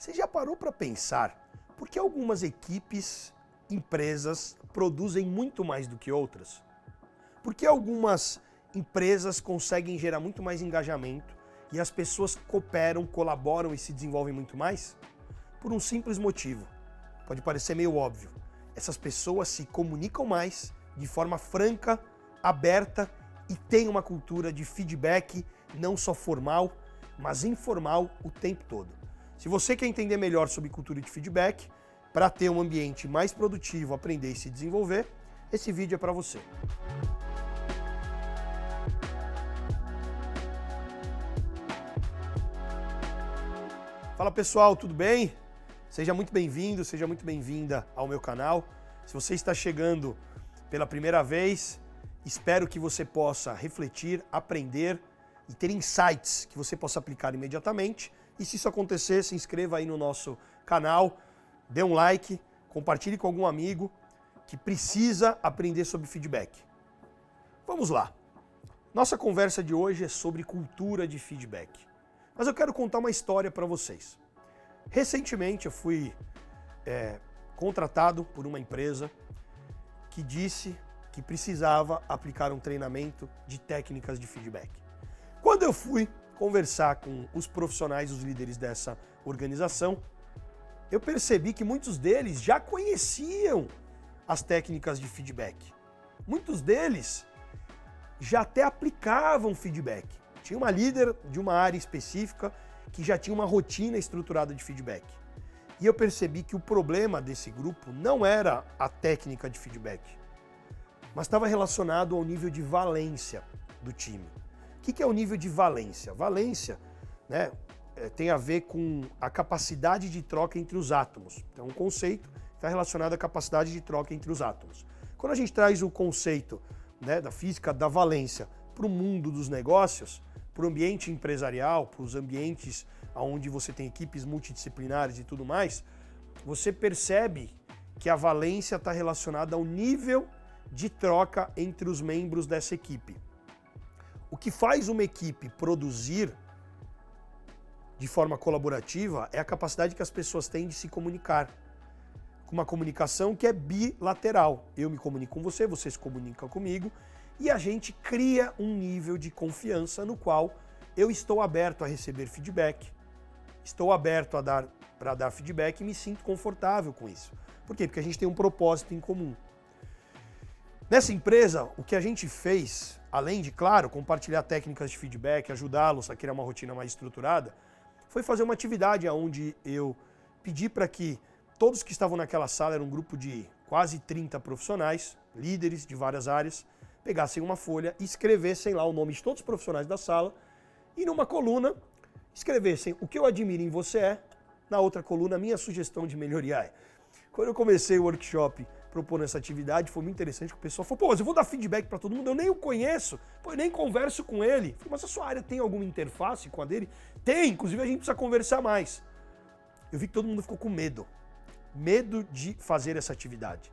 Você já parou para pensar por que algumas equipes, empresas, produzem muito mais do que outras? Por que algumas empresas conseguem gerar muito mais engajamento e as pessoas cooperam, colaboram e se desenvolvem muito mais? Por um simples motivo. Pode parecer meio óbvio. Essas pessoas se comunicam mais de forma franca, aberta e têm uma cultura de feedback não só formal, mas informal o tempo todo. Se você quer entender melhor sobre cultura de feedback, para ter um ambiente mais produtivo, aprender e se desenvolver, esse vídeo é para você. Fala pessoal, tudo bem? Seja muito bem-vindo, seja muito bem-vinda ao meu canal. Se você está chegando pela primeira vez, espero que você possa refletir, aprender e ter insights que você possa aplicar imediatamente. E se isso acontecer, se inscreva aí no nosso canal, dê um like, compartilhe com algum amigo que precisa aprender sobre feedback. Vamos lá. Nossa conversa de hoje é sobre cultura de feedback. Mas eu quero contar uma história para vocês. Recentemente eu fui contratado por uma empresa que disse que precisava aplicar um treinamento de técnicas de feedback. Quando eu fui conversar com os profissionais, os líderes dessa organização, eu percebi que muitos deles já conheciam as técnicas de feedback. Muitos deles já até aplicavam feedback. Tinha uma líder de uma área específica que já tinha uma rotina estruturada de feedback. E eu percebi que o problema desse grupo não era a técnica de feedback, mas estava relacionado ao nível de valência do time. O que é o nível de valência? Valência, tem a ver com a capacidade de troca entre os átomos. Então, um conceito está relacionado à capacidade de troca entre os átomos. Quando a gente traz o conceito da física da valência para o mundo dos negócios, para o ambiente empresarial, para os ambientes onde você tem equipes multidisciplinares e tudo mais, você percebe que a valência está relacionada ao nível de troca entre os membros dessa equipe. O que faz uma equipe produzir de forma colaborativa é a capacidade que as pessoas têm de se comunicar. Com uma comunicação que é bilateral. Eu me comunico com você, você se comunica comigo e a gente cria um nível de confiança no qual eu estou aberto a receber feedback, estou aberto para dar feedback e me sinto confortável com isso. Por quê? Porque a gente tem um propósito em comum. Nessa empresa, o que a gente fez, além de, claro, compartilhar técnicas de feedback, ajudá-los a criar uma rotina mais estruturada, foi fazer uma atividade onde eu pedi para que todos que estavam naquela sala, era um grupo de quase 30 profissionais, líderes de várias áreas, pegassem uma folha e escrevessem lá o nome de todos os profissionais da sala e numa coluna escrevessem o que eu admiro em você é, na outra coluna, a minha sugestão de melhoria é. Quando eu comecei o workshop propondo essa atividade, foi muito interessante que o pessoal falou, mas eu vou dar feedback para todo mundo, eu nem o conheço, eu nem converso com ele. Falei, mas a sua área tem alguma interface com a dele? Tem, inclusive a gente precisa conversar mais. Eu vi que todo mundo ficou com medo de fazer essa atividade.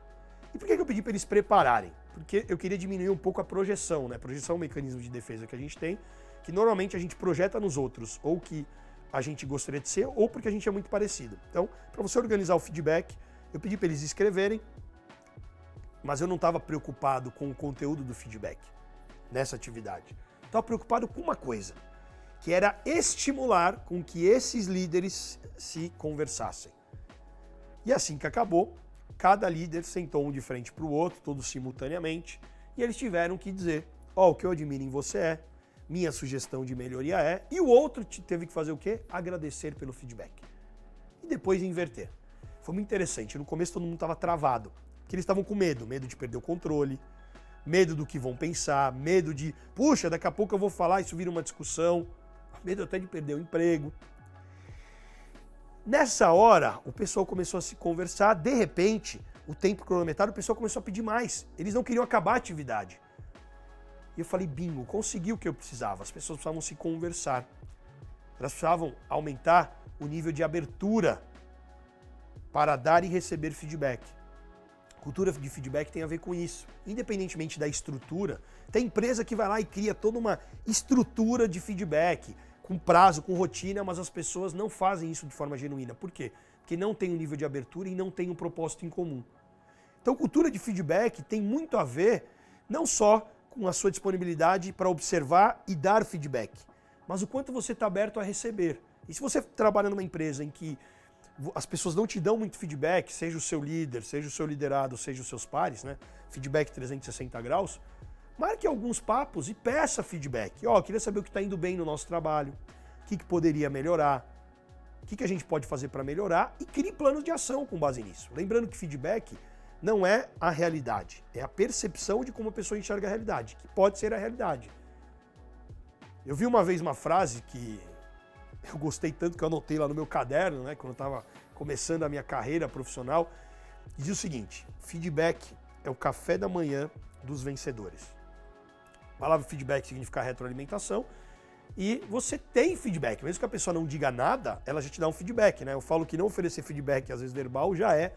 E por que eu pedi para eles prepararem? Porque eu queria diminuir um pouco a projeção, né? Projeção é um mecanismo de defesa que a gente tem, que normalmente a gente projeta nos outros, ou que a gente gostaria de ser, ou porque a gente é muito parecido. Então, para você organizar o feedback, eu pedi para eles escreverem, mas eu não estava preocupado com o conteúdo do feedback nessa atividade. Estava preocupado com uma coisa, que era estimular com que esses líderes se conversassem. E assim que acabou, cada líder sentou um de frente para o outro, todos simultaneamente, e eles tiveram que dizer, o que eu admiro em você é, minha sugestão de melhoria é, e o outro teve que fazer o quê? Agradecer pelo feedback. E depois inverter. Foi muito interessante, no começo todo mundo estava travado, porque eles estavam com medo de perder o controle, medo do que vão pensar, medo de, puxa, daqui a pouco eu vou falar, isso vira uma discussão, medo até de perder o emprego. Nessa hora, o pessoal começou a se conversar, de repente, o tempo cronometrado, o pessoal começou a pedir mais. Eles não queriam acabar a atividade. E eu falei, bingo, consegui o que eu precisava. As pessoas precisavam se conversar. Elas precisavam aumentar o nível de abertura para dar e receber feedback. Cultura de feedback tem a ver com isso. Independentemente da estrutura, tem empresa que vai lá e cria toda uma estrutura de feedback, com prazo, com rotina, mas as pessoas não fazem isso de forma genuína. Por quê? Porque não tem um nível de abertura e não tem um propósito em comum. Então, cultura de feedback tem muito a ver não só com a sua disponibilidade para observar e dar feedback, mas o quanto você está aberto a receber. E se você trabalha numa empresa em que as pessoas não te dão muito feedback, seja o seu líder, seja o seu liderado, seja os seus pares, né? Feedback 360 graus, marque alguns papos e peça feedback. Ó, queria saber o que está indo bem no nosso trabalho, o que poderia melhorar, o que a gente pode fazer para melhorar e crie planos de ação com base nisso. Lembrando que feedback não é a realidade, é a percepção de como a pessoa enxerga a realidade, que pode ser a realidade. Eu vi uma vez uma frase que eu gostei tanto que eu anotei lá no meu caderno, né, quando eu estava começando a minha carreira profissional, e diz o seguinte: feedback é o café da manhã dos vencedores. A palavra feedback significa retroalimentação, e você tem feedback, mesmo que a pessoa não diga nada, ela já te dá um feedback, né? Eu falo que não oferecer feedback, às vezes verbal, já é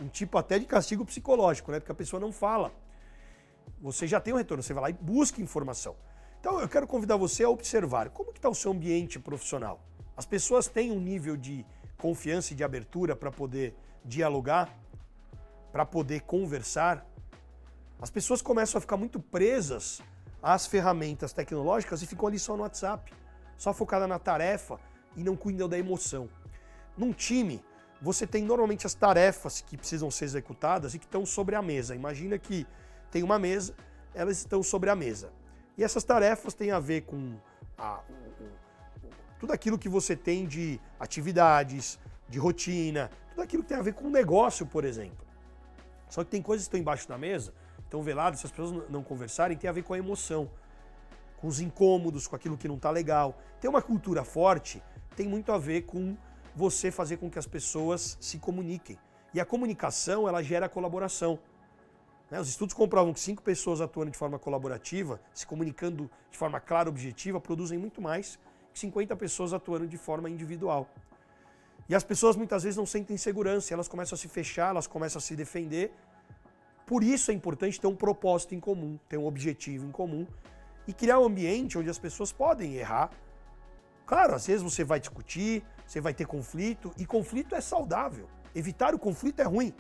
um tipo até de castigo psicológico, né? Porque a pessoa não fala. Você já tem um retorno, você vai lá e busca informação. Então eu quero convidar você a observar como que está o seu ambiente profissional. As pessoas têm um nível de confiança e de abertura para poder dialogar, para poder conversar. As pessoas começam a ficar muito presas às ferramentas tecnológicas e ficam ali só no WhatsApp, só focada na tarefa e não cuidam da emoção. Num time, você tem normalmente as tarefas que precisam ser executadas e que estão sobre a mesa. Imagina que tem uma mesa, elas estão sobre a mesa. E essas tarefas têm a ver com tudo aquilo que você tem de atividades, de rotina, tudo aquilo que tem a ver com o negócio, por exemplo. Só que tem coisas que estão embaixo da mesa, estão veladas, se as pessoas não conversarem, tem a ver com a emoção, com os incômodos, com aquilo que não está legal. Tem uma cultura forte, tem muito a ver com você fazer com que as pessoas se comuniquem. E a comunicação, ela gera colaboração. Os estudos comprovam que 5 pessoas atuando de forma colaborativa, se comunicando de forma clara e objetiva, produzem muito mais que 50 pessoas atuando de forma individual. E as pessoas muitas vezes não sentem segurança, elas começam a se fechar, elas começam a se defender. Por isso é importante ter um propósito em comum, ter um objetivo em comum e criar um ambiente onde as pessoas podem errar. Claro, às vezes você vai discutir, você vai ter conflito, e conflito é saudável. Evitar o conflito é ruim.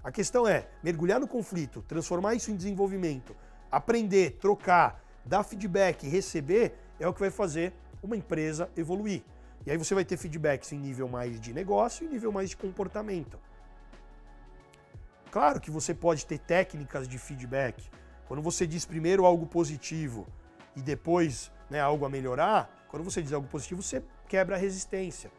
A questão é mergulhar no conflito, transformar isso em desenvolvimento, aprender, trocar, dar feedback e receber é o que vai fazer uma empresa evoluir. E aí você vai ter feedbacks em nível mais de negócio e nível mais de comportamento. Claro que você pode ter técnicas de feedback. Quando você diz primeiro algo positivo e depois, algo a melhorar, quando você diz algo positivo, você quebra a resistência.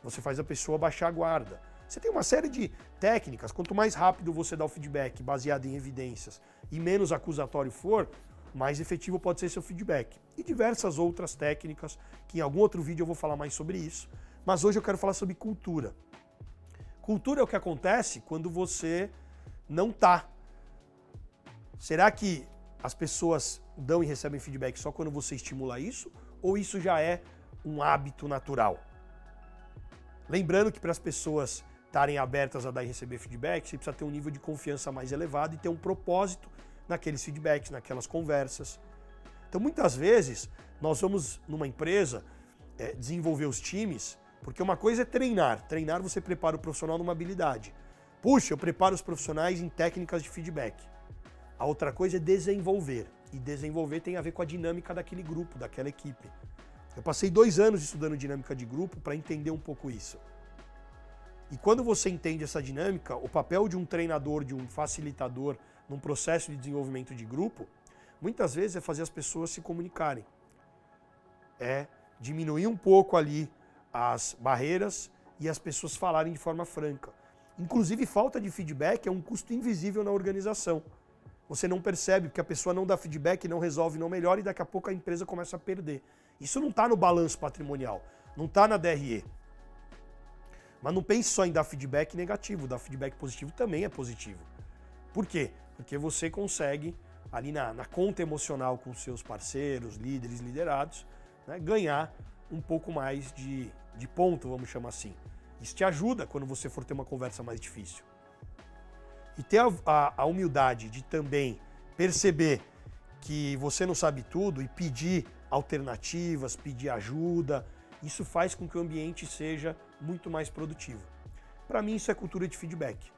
Você faz a pessoa baixar a guarda. Você tem uma série de técnicas. Quanto mais rápido você dá o feedback baseado em evidências e menos acusatório for, mais efetivo pode ser seu feedback. E diversas outras técnicas, que em algum outro vídeo eu vou falar mais sobre isso. Mas hoje eu quero falar sobre cultura. Cultura é o que acontece quando você não tá. Será que as pessoas dão e recebem feedback só quando você estimula isso? Ou isso já é um hábito natural? Lembrando que para as pessoas estarem abertas a dar e receber feedback, você precisa ter um nível de confiança mais elevado e ter um propósito naqueles feedbacks, naquelas conversas. Então, muitas vezes, nós vamos numa empresa desenvolver os times, porque uma coisa é treinar. Treinar, você prepara o profissional numa habilidade. Puxa, eu preparo os profissionais em técnicas de feedback. A outra coisa é desenvolver. E desenvolver tem a ver com a dinâmica daquele grupo, daquela equipe. Eu passei 2 anos estudando dinâmica de grupo para entender um pouco isso. E quando você entende essa dinâmica, o papel de um treinador, de um facilitador, num processo de desenvolvimento de grupo, muitas vezes é fazer as pessoas se comunicarem. É diminuir um pouco ali as barreiras e as pessoas falarem de forma franca. Inclusive, falta de feedback é um custo invisível na organização. Você não percebe, porque a pessoa não dá feedback, não resolve, não melhora e daqui a pouco a empresa começa a perder. Isso não está no balanço patrimonial, não está na DRE. Mas não pense só em dar feedback negativo, dar feedback positivo também é positivo. Por quê? Porque você consegue, ali na conta emocional com seus parceiros, líderes, liderados, ganhar um pouco mais de ponto, vamos chamar assim. Isso te ajuda quando você for ter uma conversa mais difícil. E ter a humildade de também perceber que você não sabe tudo e pedir alternativas, pedir ajuda. Isso faz com que o ambiente seja muito mais produtivo. Para mim, isso é cultura de feedback.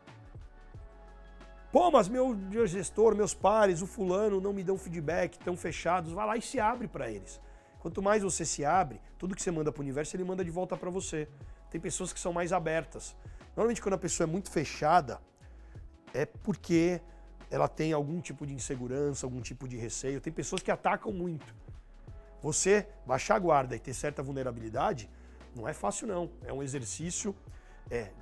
Pô, mas meu gestor, meus pares, o fulano não me dão feedback, estão fechados. Vai lá e se abre para eles. Quanto mais você se abre, tudo que você manda para o universo, ele manda de volta para você. Tem pessoas que são mais abertas. Normalmente, quando a pessoa é muito fechada, é porque ela tem algum tipo de insegurança, algum tipo de receio. Tem pessoas que atacam muito. Você baixar a guarda e ter certa vulnerabilidade não é fácil, não. É um exercício,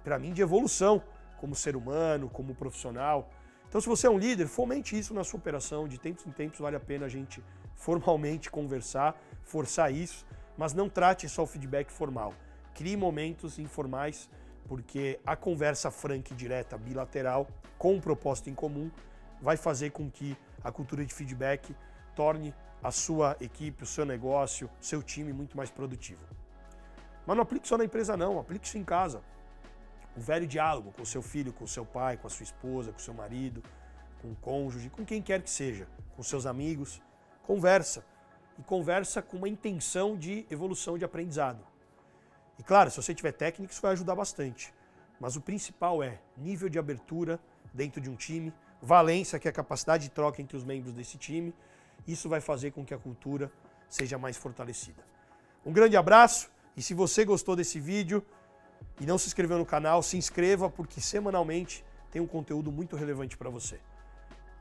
para mim, de evolução como ser humano, como profissional. Então, se você é um líder, fomente isso na sua operação. De tempos em tempos vale a pena a gente formalmente conversar, forçar isso, mas não trate só o feedback formal. Crie momentos informais, porque a conversa franca e direta, bilateral, com um propósito em comum, vai fazer com que a cultura de feedback torne a sua equipe, o seu negócio, o seu time muito mais produtivo. Mas não aplique só na empresa não, aplique isso em casa. O velho diálogo com o seu filho, com o seu pai, com a sua esposa, com o seu marido, com o cônjuge, com quem quer que seja, com seus amigos. Conversa. E conversa com uma intenção de evolução, de aprendizado. E claro, se você tiver técnica, isso vai ajudar bastante. Mas o principal é nível de abertura dentro de um time, valência, que é a capacidade de troca entre os membros desse time. Isso vai fazer com que a cultura seja mais fortalecida. Um grande abraço e se você gostou desse vídeo e não se inscreveu no canal, se inscreva porque semanalmente tem um conteúdo muito relevante para você.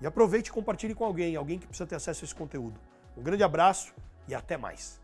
E aproveite e compartilhe com alguém que precisa ter acesso a esse conteúdo. Um grande abraço e até mais.